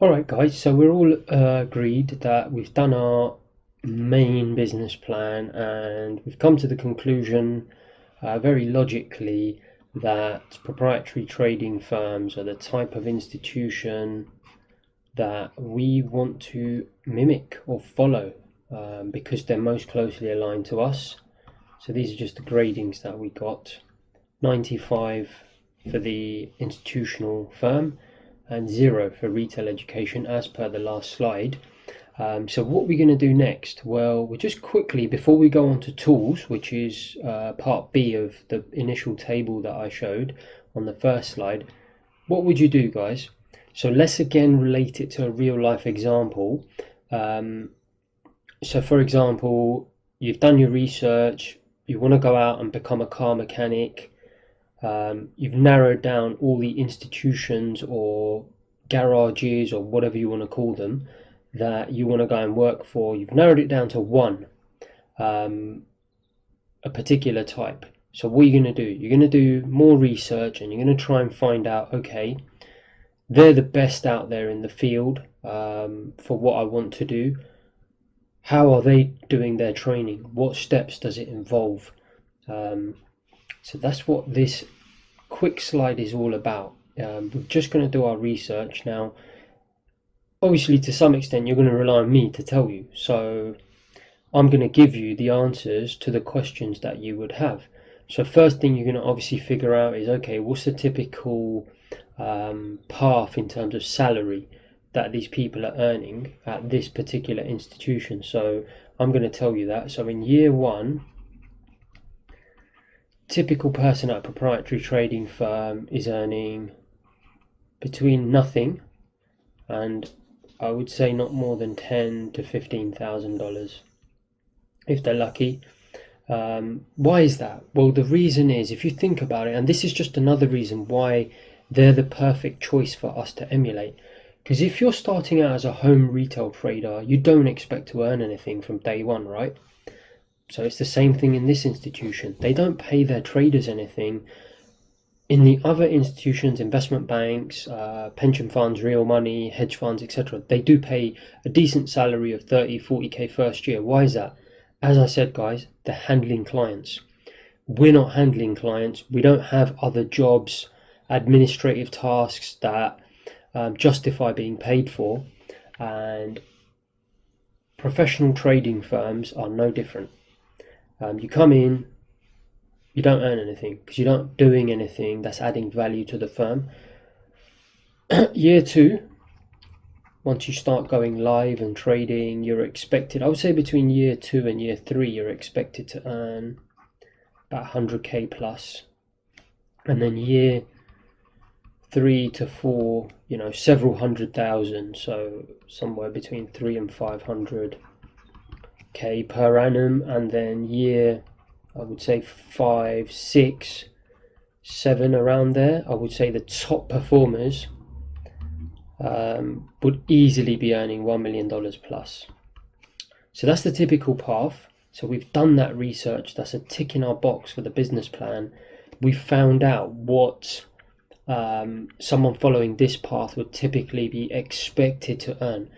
Alright guys, so we're all agreed that we've done our main business plan and we've come to the conclusion very logically that proprietary trading firms are the type of institution that we want to mimic or follow because they're most closely aligned to us. So these are just the gradings that we got. 95 for the institutional firm and 0 for retail education as per the last slide. So what we're going to do next? Well, we'll just quickly, before we go on to tools, which is part B of the initial table that I showed on the first slide, what would you do, guys? So let's again relate it to a real life example. So for example, you've done your research, you want to go out and become a car mechanic. You've narrowed down all the institutions or garages or whatever you want to call them that you want to go and work for. You've narrowed it down to one, a particular type. So what are you going to do? You're going to do more research and you're going to try and find out, okay, they're the best out there in the field for what I want to do. How are they doing their training? What steps does it involve? So that's what this quick slide is all about. We're just going to do our research now. Obviously, to some extent, you're going to rely on me to tell you. So I'm going to give you the answers to the questions that you would have. So first thing you're going to obviously figure out is, okay, what's the typical path in terms of salary that these people are earning at this particular institution? So I'm going to tell you that. So in year one, typical person at a proprietary trading firm is earning between nothing and I would say not more than $10,000 to $15,000 if they're lucky. Why is that? Well, the reason is, if you think about it, and this is just another reason why they're the perfect choice for us to emulate. Because if you're starting out as a home retail trader, you don't expect to earn anything from day one, right? So it's the same thing in this institution. They don't pay their traders anything. In the other institutions, investment banks, pension funds, real money, hedge funds, etc., they do pay a decent salary of 30, 40k first year. Why is that? As I said, guys, they're handling clients. We're not handling clients. We don't have other jobs, administrative tasks that justify being paid for. And professional trading firms are no different. You come in, you don't earn anything because you're not doing anything that's adding value to the firm. Year two, once you start going live and trading, you're expected, I would say between year 2 and year 3, you're expected to earn about 100k plus. And then year 3 to 4, several hundred thousand, so somewhere between 3 and 500k per annum. And then year, I would say 5, 6, 7, around there, I would say the top performers would easily be earning $1 million plus. So that's the typical path. So we've done that research. That's a tick in our box for the business plan. We found out what someone following this path would typically be expected to earn.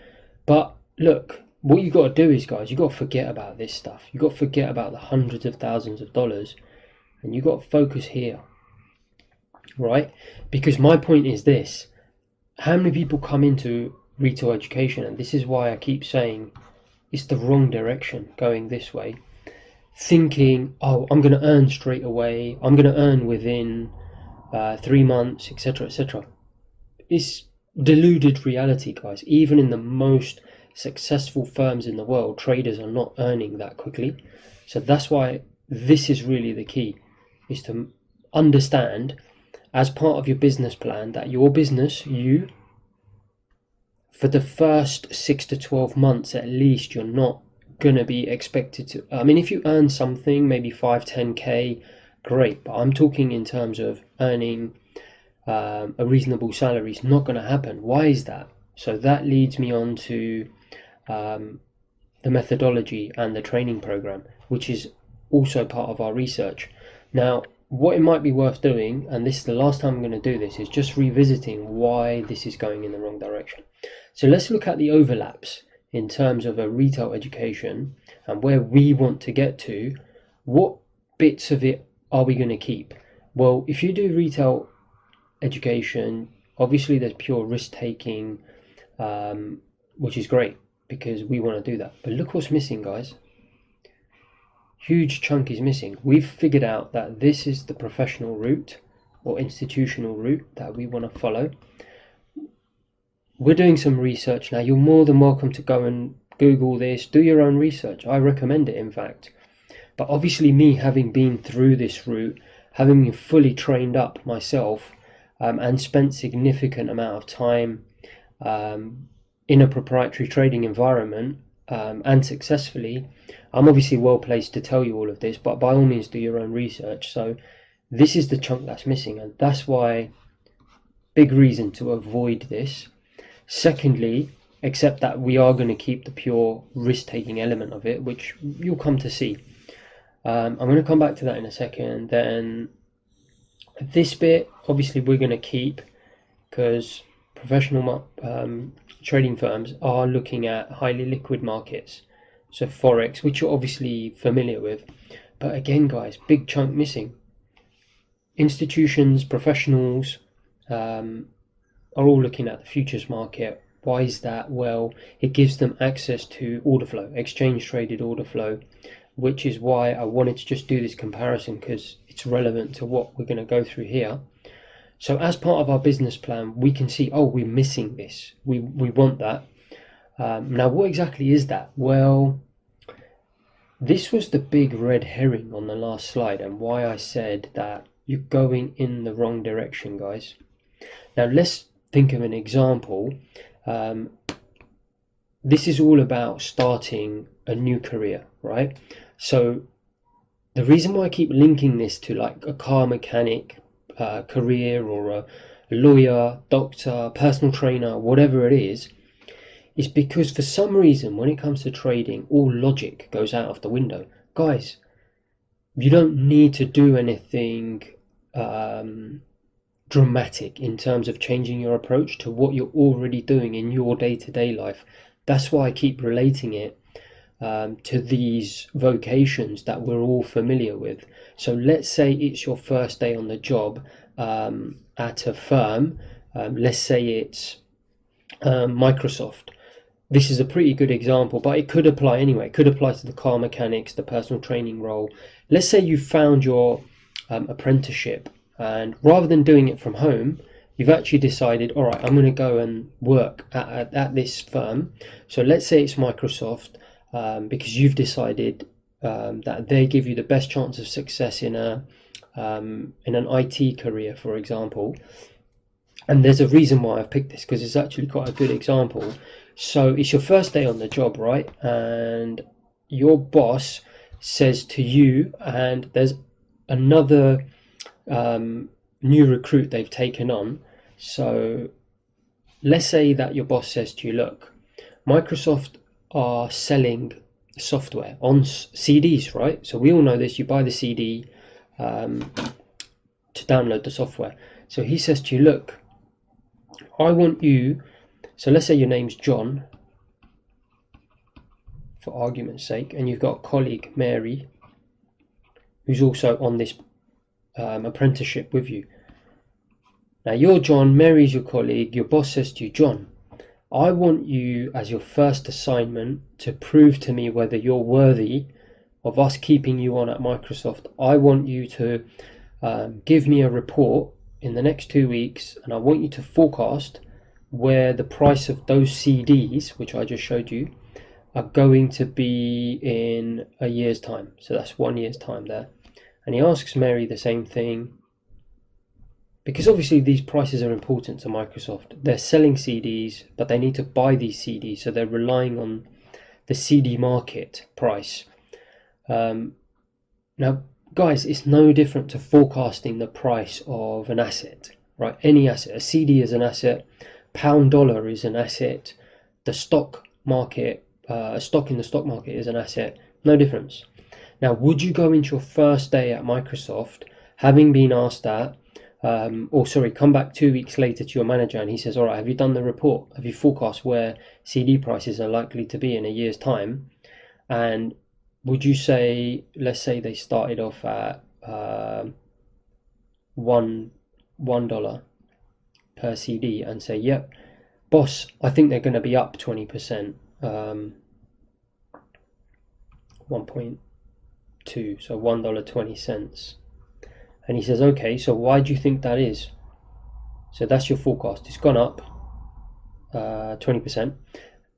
But look, what you got to do is, guys, you got to forget about this stuff. You got to forget about the hundreds of thousands of dollars, and you got to focus here, right? Because my point is this: how many people come into retail education, and this is why I keep saying it's the wrong direction, going this way, thinking, oh, I'm going to earn straight away, I'm going to earn within 3 months, etc., etc. It's deluded reality, guys. Even in the most successful firms in the world, traders are not earning that quickly. So that's why this is really the key, is to understand as part of your business plan that your business, you, for the first 6 to 12 months at least, you're not going to be expected to, I mean, if you earn something, maybe 5, 10k, great, but I'm talking in terms of earning a reasonable salary. It's not going to happen. Why is that? So that leads me on to the methodology and the training program, which is also part of our research. Now, what it might be worth doing, and this is the last time I'm going to do this, is just revisiting why this is going in the wrong direction. So let's look at the overlaps in terms of a retail education and where we want to get to. What bits of it are we going to keep? Well, if you do retail education, obviously there's pure risk taking, which is great because we want to do that. But look what's missing, guys. Huge chunk is missing. We've figured out that this is the professional route or institutional route that we want to follow. We're doing some research now. You're more than welcome to go and Google this, do your own research. I recommend it, in fact. But obviously, me having been through this route, having been fully trained up myself, and spent significant amount of time in a proprietary trading environment, and successfully, I'm obviously well placed to tell you all of this, but by all means do your own research. So this is the chunk that's missing, and that's why, big reason to avoid this. Secondly, except that we are going to keep the pure risk-taking element of it, which you'll come to see. I'm going to come back to that in a second. Then this bit, obviously we're going to keep, because professional trading firms are looking at highly liquid markets, so Forex, which you're obviously familiar with. But again, guys, big chunk missing. Institutions, professionals are all looking at the futures market. Why is that? Well, it gives them access to order flow, exchange traded order flow, which is why I wanted to just do this comparison, because it's relevant to what we're going to go through here. So as part of our business plan, we can see, oh, we're missing this. We want that. Now, what exactly is that? Well, this was the big red herring on the last slide, and why I said that you're going in the wrong direction, guys. Now, let's think of an example. This is all about starting a new career, right? So the reason why I keep linking this to like a car mechanic career, or a lawyer, doctor, personal trainer, whatever it is because for some reason when it comes to trading, all logic goes out of the window. Guys, you don't need to do anything dramatic in terms of changing your approach to what you're already doing in your day-to-day life. That's why I keep relating it to these vocations that we're all familiar with. So let's say it's your first day on the job at a firm. Let's say it's Microsoft. This is a pretty good example, but it could apply anyway. It could apply to the car mechanics, the personal training role. Let's say you found your apprenticeship, and rather than doing it from home, you've actually decided, all right, I'm going to go and work at this firm. So let's say it's Microsoft, because you've decided that they give you the best chance of success in an IT career, for example. And there's a reason why I've picked this, because it's actually quite a good example. So it's your first day on the job, right? And your boss says to you, and there's another new recruit they've taken on. So let's say that your boss says to you, look, Microsoft are selling software on CDs, right? So we all know this. You buy the CD to download the software. So he says to you, look, I want you, so let's say your name's John, for argument's sake, and you've got a colleague, Mary, who's also on this apprenticeship with you. Now you're John, Mary's your colleague, your boss says to you, John, I want you as your first assignment to prove to me whether you're worthy of us keeping you on at Microsoft. I want you to give me a report in the next 2 weeks, and I want you to forecast where the price of those CDs, which I just showed you, are going to be in a year's time. So that's 1 year's time there. And he asks Mary the same thing, because obviously these prices are important to Microsoft. They're selling CDs, but they need to buy these CDs, so they're relying on the CD market price. Now, guys, it's no different to forecasting the price of an asset, right? Any asset. A CD is an asset. Pound dollar is an asset. The stock market, a stock in the stock market is an asset. No difference. Now, would you go into your first day at Microsoft Having been asked that, or sorry, come back 2 weeks later to your manager and he says, all right, have you done the report? Have you forecast where CD prices are likely to be in a year's time? And would you say, let's say they started off at $1 per CD, and say, yep, boss, I think they're going to be up 20%, 1.2, so $1.20. And he says, okay, so why do you think that is? So that's your forecast. It's gone up 20%.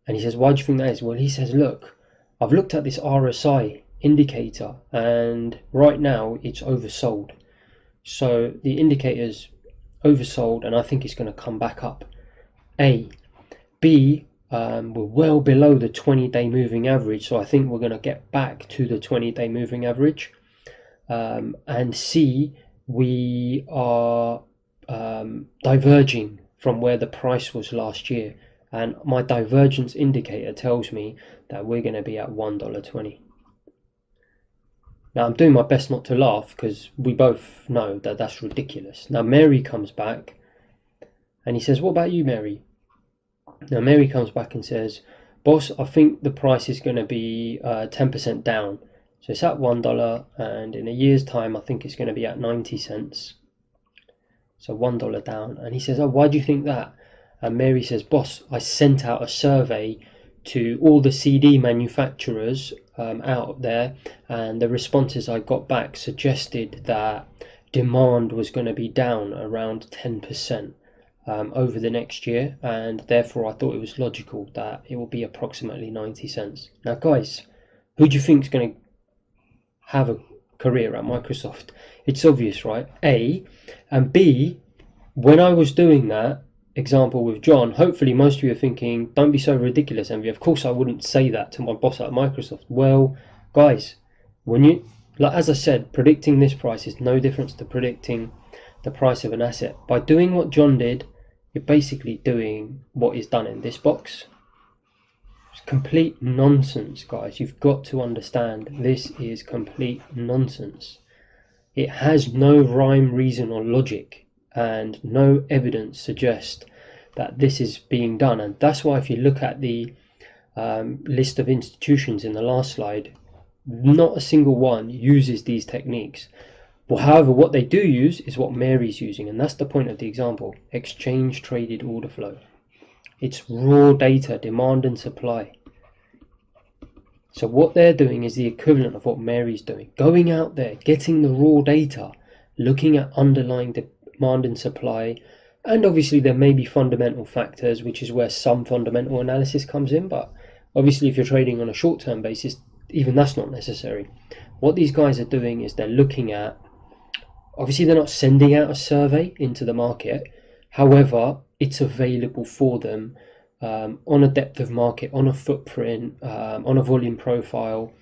And he says, why do you think that is? Well, he says, look, I've looked at this RSI indicator and right now it's oversold. So the indicator's oversold and I think it's going to come back up. A. B, we're well below the 20-day moving average, so I think we're going to get back to the 20-day moving average. And C, we are diverging from where the price was last year, and my divergence indicator tells me that we're going to be at $1.20. Now I'm doing my best not to laugh because we both know that that's ridiculous. Now Mary comes back and he says, what about you, Mary? Now Mary comes back and says, boss, I think the price is going to be 10% down. So it's at $1 and in a year's time I think it's going to be at 90 cents. So $1 down. And he says, oh, why do you think that? And Mary says, boss, I sent out a survey to all the CD manufacturers out there, and the responses I got back suggested that demand was going to be down around 10% over the next year, and therefore I thought it was logical that it will be approximately 90 cents. Now guys, who do you think is going to have a career at Microsoft? It's obvious, right? A. And B, when I was doing that example with John, hopefully most of you are thinking, don't be so ridiculous, Envy. Of course I wouldn't say that to my boss at Microsoft. Well, guys, when you, like as I said, predicting this price is no different to predicting the price of an asset. By doing what John did, you're basically doing what is done in this box. It's complete nonsense, guys. You've got to understand this is complete nonsense. It has no rhyme, reason or logic, and no evidence suggests that this is being done. And that's why if you look at the list of institutions in the last slide, not a single one uses these techniques. Well, however, what they do use is what Mary's using, and that's the point of the example: exchange traded order flow. It's raw data, demand and supply. So what they're doing is the equivalent of what Mary's doing, going out there, getting the raw data, looking at underlying demand and supply, and obviously there may be fundamental factors, which is where some fundamental analysis comes in, but obviously if you're trading on a short-term basis, even that's not necessary. What these guys are doing is they're looking at, obviously they're not sending out a survey into the market, however it's available for them on a depth of market, on a footprint, on a volume profile,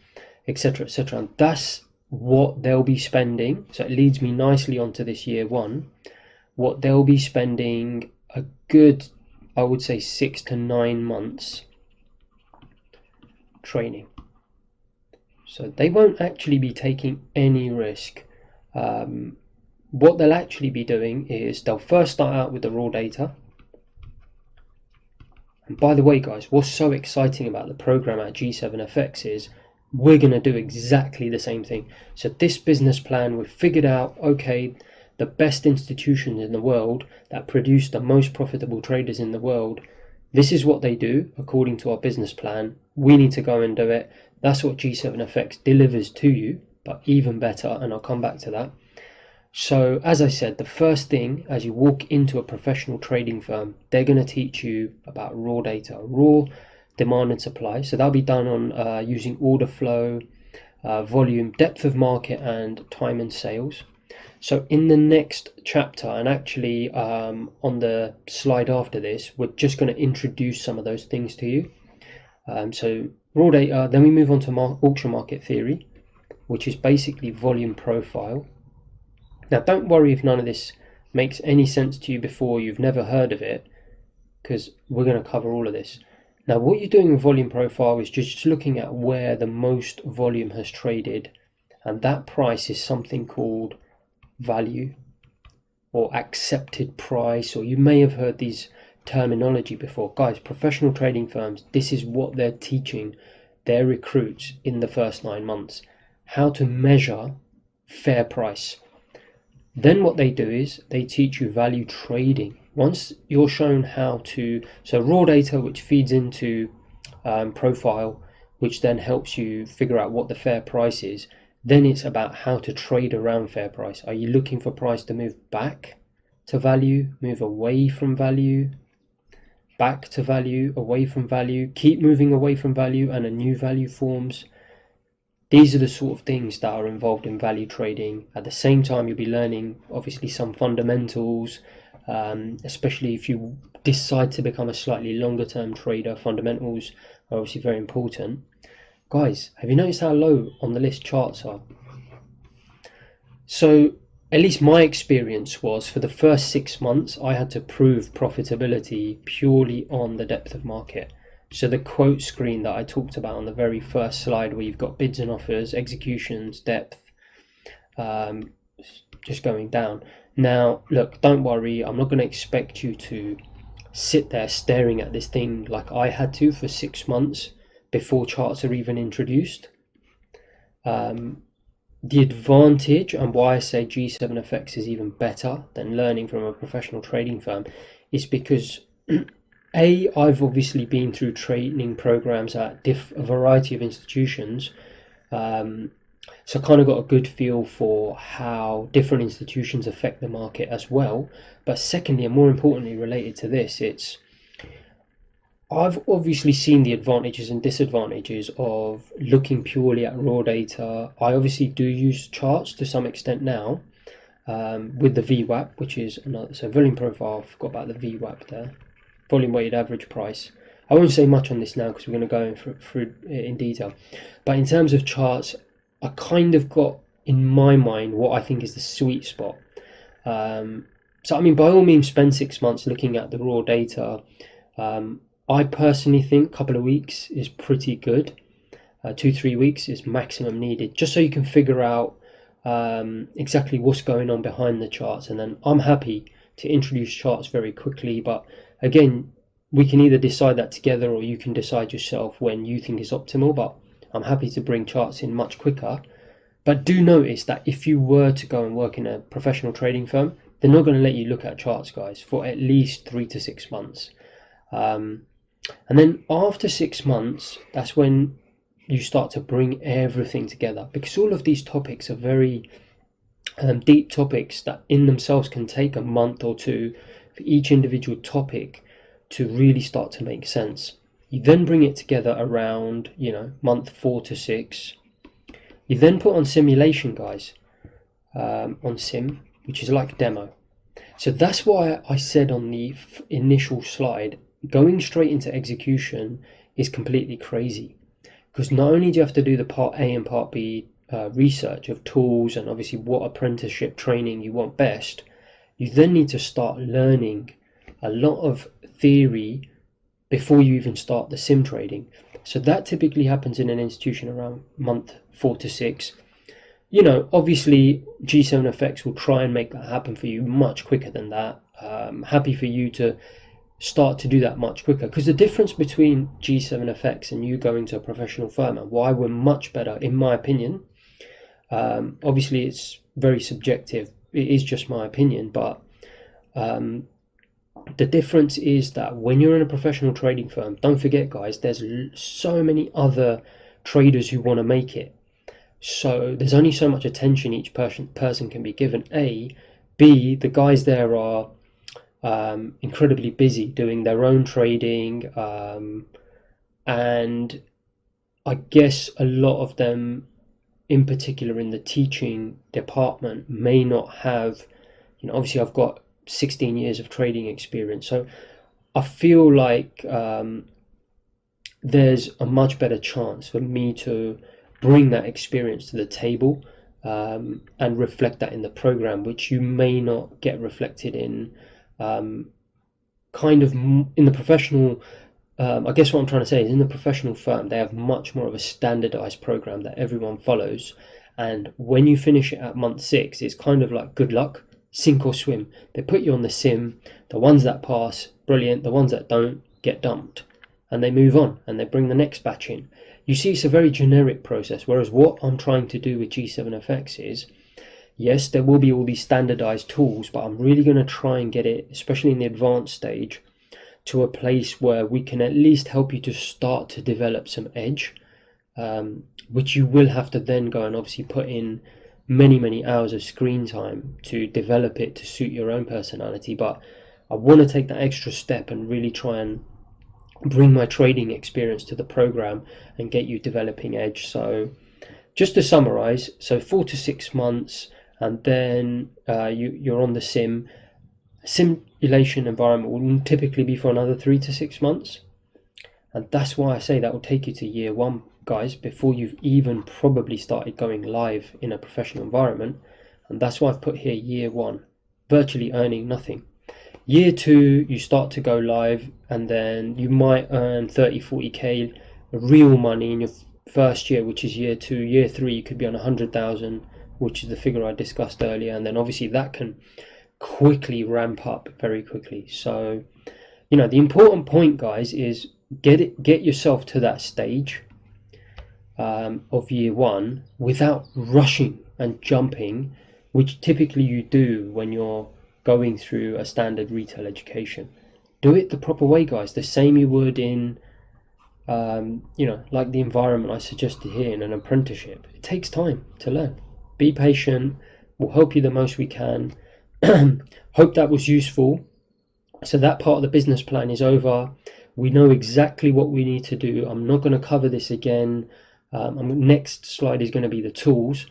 etc., etc. And that's what they'll be spending. So it leads me nicely onto this year one. What they'll be spending a good, I would say, 6 to 9 months training. So they won't actually be taking any risk. What they'll actually be doing is they'll first start out with the raw data. And by the way, guys, what's so exciting about the program at G7FX is we're going to do exactly the same thing. So this business plan, we've figured out, okay, the best institutions in the world that produce the most profitable traders in the world, this is what they do according to our business plan. We need to go and do it. That's what G7FX delivers to you, but even better, and I'll come back to that. So as I said, the first thing as you walk into a professional trading firm, they're going to teach you about raw data, raw demand and supply. So that'll be done on using order flow, volume, depth of market, and time and sales. So in the next chapter, and actually on the slide after this, we're just going to introduce some of those things to you. So raw data, then we move on to auction market theory, which is basically volume profile. Now don't worry if none of this makes any sense to you before, you've never heard of it, because we're going to cover all of this. Now what you're doing with volume profile is just looking at where the most volume has traded, and that price is something called value or accepted price, or you may have heard these terminology before. Guys, professional trading firms, this is what they're teaching their recruits in the first 9 months, how to measure fair price. Then what they do is they teach you value trading. Once you're shown how to, so raw data which feeds into profile, which then helps you figure out what the fair price is, then it's about how to trade around fair price. Are you looking for price to move back to value, move away from value, back to value, away from value, keep moving away from value, and a new value forms? These are the sort of things that are involved in value trading. At the same time, you'll be learning obviously some fundamentals, especially if you decide to become a slightly longer term trader. Fundamentals are obviously very important. Guys, have you noticed how low on the list charts are? So at least my experience was, for the first 6 months, I had to prove profitability purely on the depth of market. So the quote screen that I talked about on the very first slide, where you've got bids and offers, executions, depth, just going down. Now, look, don't worry, I'm not going to expect you to sit there staring at this thing like I had to for 6 months before charts are even introduced. The advantage, and why I say G7FX is even better than learning from a professional trading firm, is because I've obviously been through training programs at a variety of institutions, so I kind of got a good feel for how different institutions affect the market as well. But secondly, and more importantly related to this, I've obviously seen the advantages and disadvantages of looking purely at raw data. I obviously do use charts to some extent now, with the VWAP, which is another, so volume profile, I forgot about the VWAP there. Volume weighted average price. I won't say much on this now because we're going to go through in detail. But in terms of charts, I kind of got in my mind what I think is the sweet spot. So I mean, by all means, spend 6 months looking at the raw data. I personally think a couple of weeks is pretty good. 2-3 weeks is maximum needed, just so you can figure out exactly what's going on behind the charts. And then I'm happy to introduce charts very quickly, but again, we can either decide that together, or you can decide yourself when you think is optimal. But I'm happy to bring charts in much quicker. But do notice that if you were to go and work in a professional trading firm, they're not going to let you look at charts, guys, for at least 3 to 6 months. And then after 6 months, that's when you start to bring everything together, because all of these topics are very deep topics that in themselves can take a month or two for each individual topic to really start to make sense. You then bring it together around, month 4 to 6. You then put on simulation, guys, on sim, which is like demo. So that's why I said on the initial slide, going straight into execution is completely crazy, because not only do you have to do the part A and part B research of tools and obviously what apprenticeship training you want best, you then need to start learning a lot of theory before you even start the sim trading. So that typically happens in an institution around month 4 to 6. Obviously G7FX will try and make that happen for you much quicker than that. Happy for you to start to do that much quicker, because the difference between G7FX and you going to a professional firm, and why we're much better, in my opinion, obviously it's very subjective, it is just my opinion, but the difference is that when you're in a professional trading firm, don't forget, guys, there's so many other traders who want to make it. So there's only so much attention each person can be given. B, the guys there are incredibly busy doing their own trading, and I guess a lot of them, in particular in the teaching department, may not have, obviously I've got 16 years of trading experience, so I feel like there's a much better chance for me to bring that experience to the table, and reflect that in the program, which you may not get reflected in kind of in the professional. I guess what I'm trying to say is, in the professional firm, they have much more of a standardized program that everyone follows, And when you finish it at month 6, it's kind of like good luck, sink or swim. They put you on the sim. The ones that pass, brilliant. The ones that don't get dumped, and they move on and they bring the next batch in. You see, it's a very generic process. Whereas what I'm trying to do with G7FX is, yes, there will be all these standardized tools, but I'm really going to try and get it, especially in the advanced stage, to a place where we can at least help you to start to develop some edge, which you will have to then go and obviously put in many hours of screen time to develop it to suit your own personality. But I want to take that extra step and really try and bring my trading experience to the program and get you developing edge. So just to summarize, so 4 to 6 months, and then you're on the simulation environment will typically be for another 3 to 6 months. And that's why I say that will take you to year 1, guys, before you've even probably started going live in a professional environment. And that's why I've put here year 1, virtually earning nothing. Year 2, you start to go live, and then you might earn 30-40k real money in your first year, which is year 2. Year 3, you could be on 100,000, which is the figure I discussed earlier, and then obviously that can quickly ramp up very quickly. So, you know, the important point, guys, is get yourself to that stage of year 1 without rushing and jumping, which typically you do when you're going through a standard retail education. Do it the proper way, guys, the same you would in you know, like the environment I suggested here in an apprenticeship. It takes time to learn. Be patient. We'll help you the most we can. Hope that was useful. So that part of the business plan is over. We know exactly what we need to do. I'm not going to cover this again. Next slide is going to be the tools.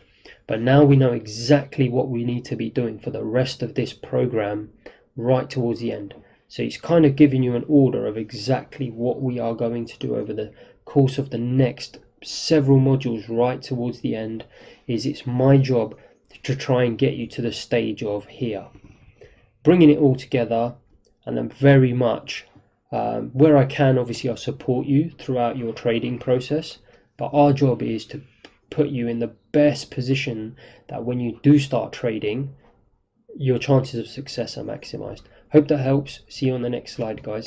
But now we know exactly what we need to be doing for the rest of this program right towards the end. So it's kind of giving you an order of exactly what we are going to do over the course of the next several modules right towards the end. It's my job to try and get you to the stage of here, bringing it all together, and then very much where I can, obviously I'll support you throughout your trading process, but our job is to put you in the best position that when you do start trading, your chances of success are maximized. Hope that helps. See you on the next slide, guys.